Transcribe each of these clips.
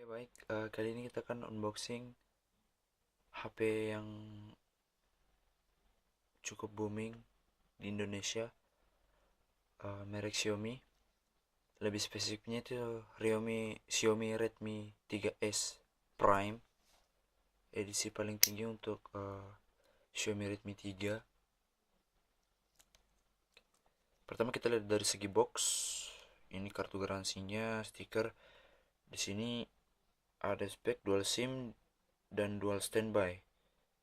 Oke baik, kali ini kita akan unboxing HP yang cukup booming di Indonesia, merek Xiaomi. Lebih spesifiknya itu Xiaomi Redmi 3S Prime, edisi paling tinggi untuk Xiaomi Redmi 3. Pertama kita lihat dari segi box. Ini kartu garansinya, stiker. Di sini ada spek dual SIM dan dual standby.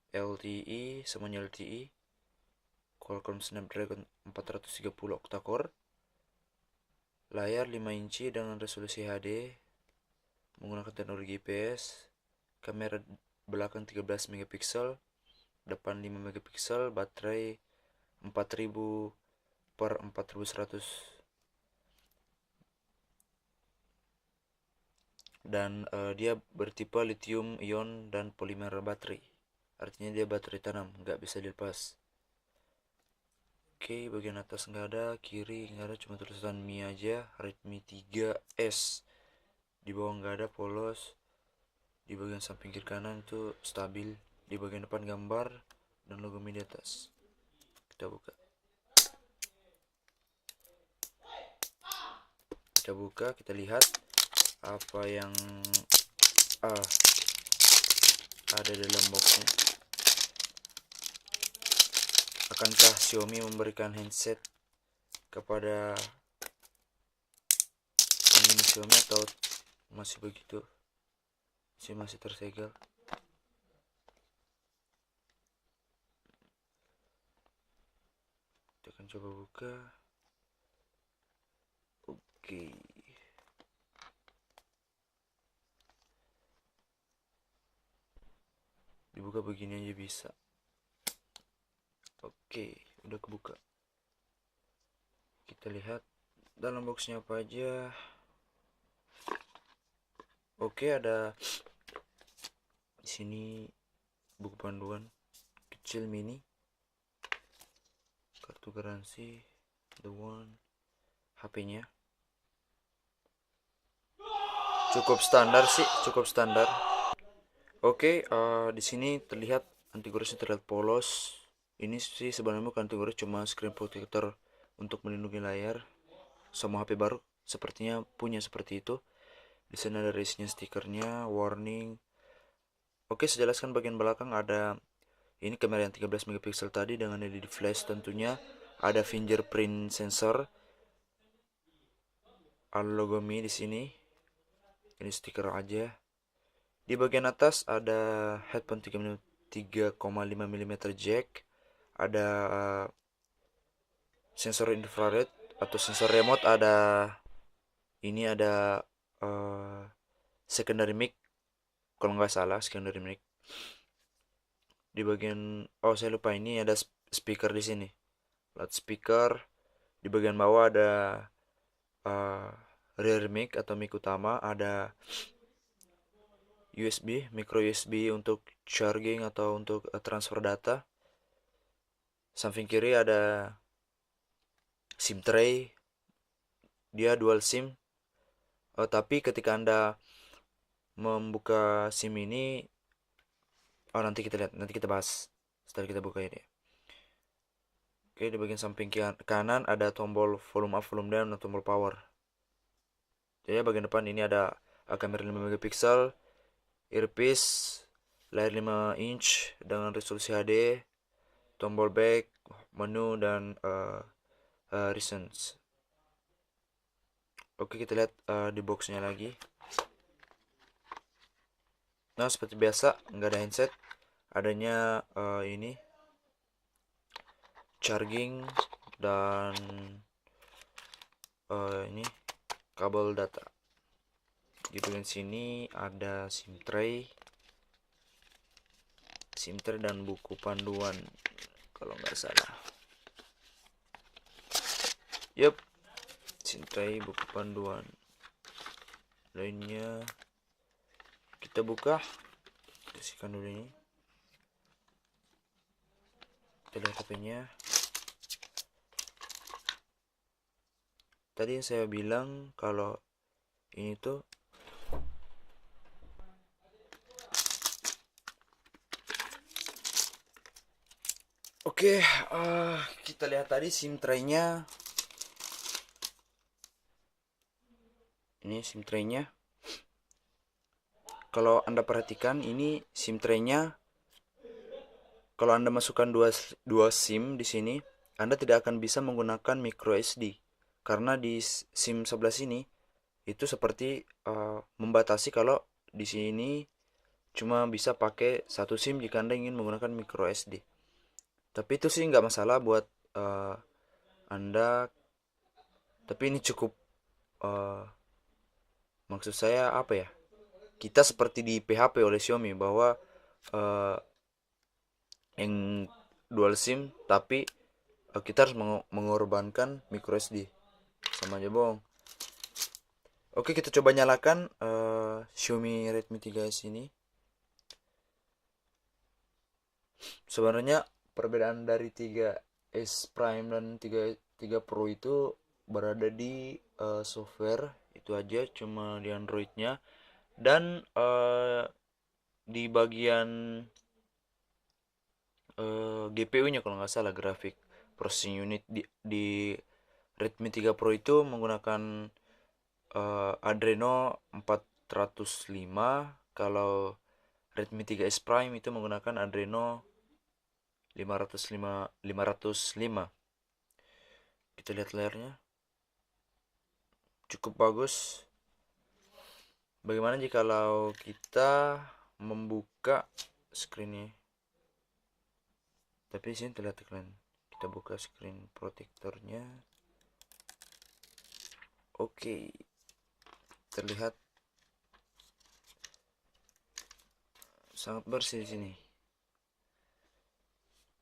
LTE, semuanya LTE. Qualcomm Snapdragon 430 octa-core, layar 5 inci dengan resolusi HD menggunakan teknologi IPS, kamera belakang 13 megapiksel, depan 5 megapiksel, baterai 4000 per 4100, dan dia bertipe lithium ion dan polimer baterai, artinya dia baterai tanam, nggak bisa dilepas. Oke, bagian atas nggak ada, kiri nggak ada, cuma tulisan Mi aja, Redmi 3S. Di bawah nggak ada, polos. Di bagian samping kiri kanan itu stabil. Di bagian depan gambar dan logo Mi di atas. Kita buka. Kita lihat apa yang ada dalam boxnya. Akankah Xiaomi memberikan handset kepada pengguna Xiaomi atau masih begitu? Masih tersegel. Kita akan coba buka. Oke. Dibuka begini aja bisa. Oke, udah kebuka. Kita lihat dalam boxnya apa aja. Oke, ada di sini buku panduan kecil mini, kartu garansi, the one, HP-nya. Cukup standar sih, cukup standar. Oke, di sini terlihat antivirusnya terlihat polos. Ini sih sebenarnya bukan antivirus, cuma screen protector untuk melindungi layar. Semua HP baru sepertinya punya seperti itu. Di sana ada isinya, stikernya, warning. Oke, saya jelaskan bagian belakang. Ada ini kamera yang 13 megapiksel tadi dengan LED flash tentunya. Ada fingerprint sensor. Ada logo Mi di sini. Ini stiker aja. Di bagian atas ada headphone 3,5 mm jack. Ada sensor infrared atau sensor remote. Ada secondary mic, kalau nggak salah secondary mic. Di bagian saya lupa, ini ada speaker di sini, loudspeaker. Di bagian bawah ada rear mic atau mic utama, ada USB, micro USB untuk charging atau untuk transfer data. Samping kiri ada SIM tray, dia dual SIM. Tapi ketika Anda membuka SIM ini, nanti kita lihat, nanti kita bahas setelah kita buka ini. Oke, di bagian samping kanan ada tombol volume up, volume down, dan tombol power. Jadi bagian depan ini ada kamera 5 megapiksel, earpiece, layar 5 inch dengan resolusi HD, tombol back, menu, dan recents. Oke, kita lihat di boxnya lagi. Nah, seperti biasa nggak ada handset, adanya ini charging dan ini kabel data. Di bagian sini ada SIM tray dan buku panduan kalau nggak salah. Yup, SIM tray, buku panduan lainnya. Kita buka, kasihkan dulu ini. Kita lihat HP-nya. Tadi yang saya bilang kalau ini tuh Oke, kita lihat tadi SIM tray-nya. Ini SIM tray-nya. Kalau Anda perhatikan, ini SIM tray-nya. Kalau Anda masukkan dua SIM di sini, Anda tidak akan bisa menggunakan micro SD. Karena di SIM sebelah sini itu seperti membatasi kalau di sini cuma bisa pakai satu SIM jika Anda ingin menggunakan micro SD. Tapi itu sih nggak masalah buat Anda. Tapi ini cukup, maksud saya apa ya? Kita seperti di PHP oleh Xiaomi bahwa uh, yang dual SIM tapi kita harus mengorbankan micro SD. Sama aja bohong. Oke, kita coba nyalakan Xiaomi Redmi 3S ini. Sebenarnya perbedaan dari 3S Prime dan 3 Pro itu berada di software itu aja, cuma di Androidnya. Dan di bagian GPU-nya kalau nggak salah, grafik processing unit di Redmi 3 Pro itu menggunakan Adreno 405. Kalau Redmi 3S Prime itu menggunakan Adreno 505. Kita lihat layarnya. Cukup bagus. Bagaimana jikalau kita membuka screen-nya? Tapi sini terlihat iklan. Kita buka screen protectornya. Oke. Terlihat sangat bersih di sini.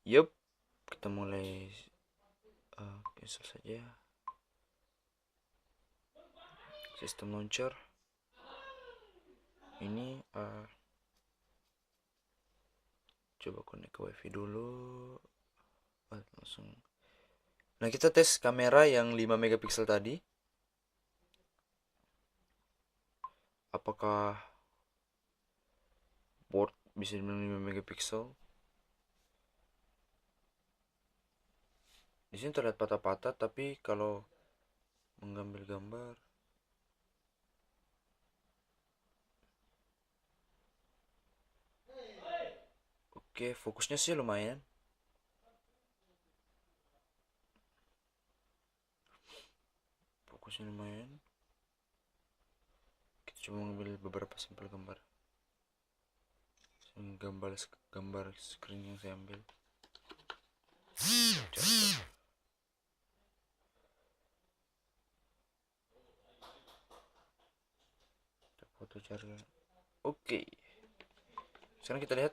Yup, kita mulai cancel saja. Sistem launcher. Ini coba connect ke wifi dulu. Langsung. Nah, kita tes kamera yang 5 megapiksel tadi. Apakah board bisa dibilang 5 megapiksel? Di sini terlihat patah-patah, tapi kalau mengambil gambar oke, fokusnya sih lumayan. Fokusnya lumayan. Kita coba mengambil beberapa sampel gambar. Gambar screen yang saya ambil. Foto charger. Oke. Sekarang kita lihat.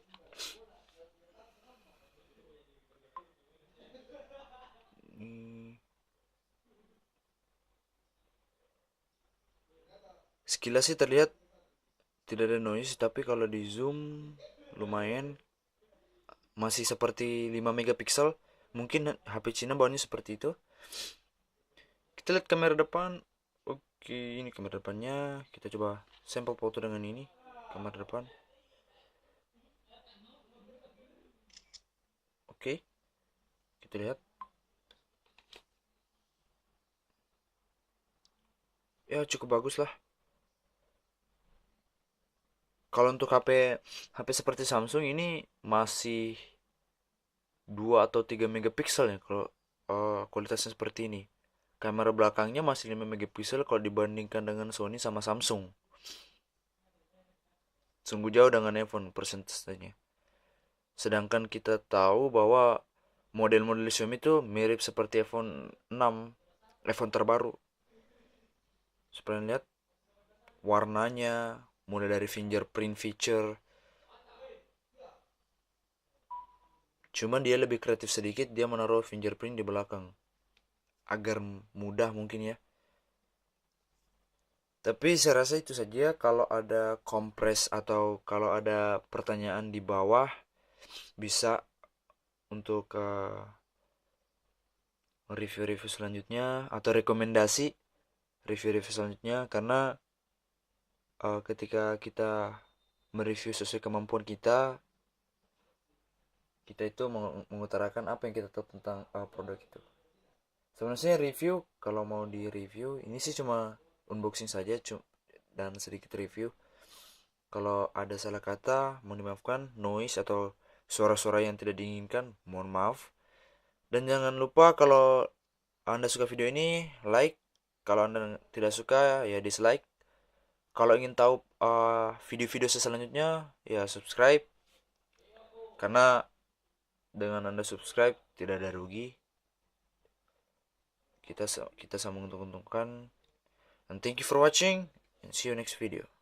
Sekilas sih terlihat tidak ada noise, tapi kalau di zoom lumayan. Masih seperti 5 megapiksel. Mungkin HP Cina bawahnya seperti itu. Kita lihat kamera depan. Oke, ini kamera depannya. Kita coba sampel foto dengan ini. Kamera depan. Oke. Kita lihat. Ya, cukup bagus lah. Kalau untuk HP seperti Samsung ini masih 2 atau 3 megapiksel ya kalau kualitasnya seperti ini. Kamera belakangnya masih 5 megapiksel kalau dibandingkan dengan Sony sama Samsung. Sungguh jauh dengan iPhone persentasenya. Sedangkan kita tahu bahwa model-model Xiaomi itu mirip seperti iPhone 6, iPhone terbaru. Seperti lihat warnanya, mulai dari fingerprint feature. Cuman dia lebih kreatif sedikit, dia menaruh fingerprint di belakang. Agar mudah mungkin ya. Tapi saya rasa itu saja. Kalau ada kompres atau kalau ada pertanyaan di bawah, bisa untuk review-review selanjutnya atau rekomendasi review-review selanjutnya. Karena ketika kita mereview sesuai kemampuan kita, kita itu mengutarakan apa yang kita tahu tentang produk itu. Sebenarnya review, kalau mau di review ini sih cuma unboxing saja, dan sedikit review. Kalau ada salah kata mohon dimaafkan, noise atau suara-suara yang tidak diinginkan mohon maaf. Dan jangan lupa kalau anda suka video ini, like. Kalau anda tidak suka, ya dislike. Kalau ingin tahu video-video selanjutnya, ya subscribe. Karena dengan anda subscribe tidak ada rugi. Kita sama menguntungkan. And thank you for watching, and see you next video.